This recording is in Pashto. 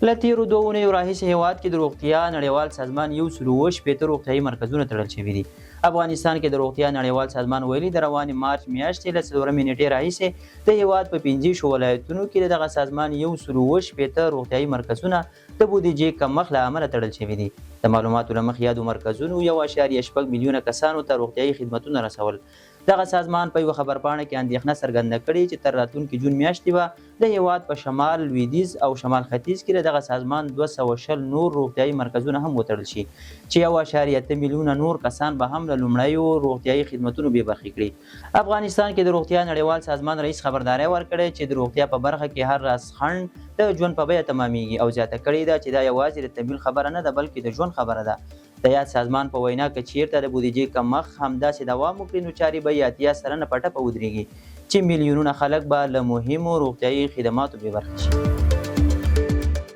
له تېرو دوو اونیو راهیسې هېواد کې د روغتیا نړیوال سازمان 140 روغتیایي مرکزونه تړل شوي دي. افغانستان کې د روغتیا نړیوال سازمان ویلي د روانې مارچ میاشتې له 4 نیټې راهیسې د هېواد په 15 ولایتونو کې د دغه سازمان 140 روغتیایي مرکزونه د بودیجې کمښت له امله تړل شوي دي. د معلوماتو له مخې یادو مرکزونو 1.6 میلیونه کسانو ته روغتیایي خدمتونه رسول. دغه سازمان په یوه خبرپاڼه کې اندېښنه څرګنده کړې چې تر راتلونکي جون میاشتې به د هېواد په شمال لویدیځ او شمال ختیځ کې د دغه سازمان 220 نور روغتیایي مرکزونه هم وتړل شي چې 1.8 میلیونه نور کسان به هم له لومړیو روغتیایي خدمتونو بې برخې کړي. افغانستان کې د روغتیا نړیوال سازمان رئیس خبرداری ورکړې چې د روغتیا په برخه کې هر راز خنډ د ژوند په بیه تمامیږي او زیاته کړې ده چې دا یوازې د تمویل خبره نه ده بلکې د ژوند خبره ده. د یاد سازمان په وینا که چیرته د بودیجې کمښت همداسې دوام وکړي نو چارې به یې 80 سلنه په ټپه ودرېږي چې میلیونونه خلک به له مهمو روغتیایي خدماتو بې برخې شي.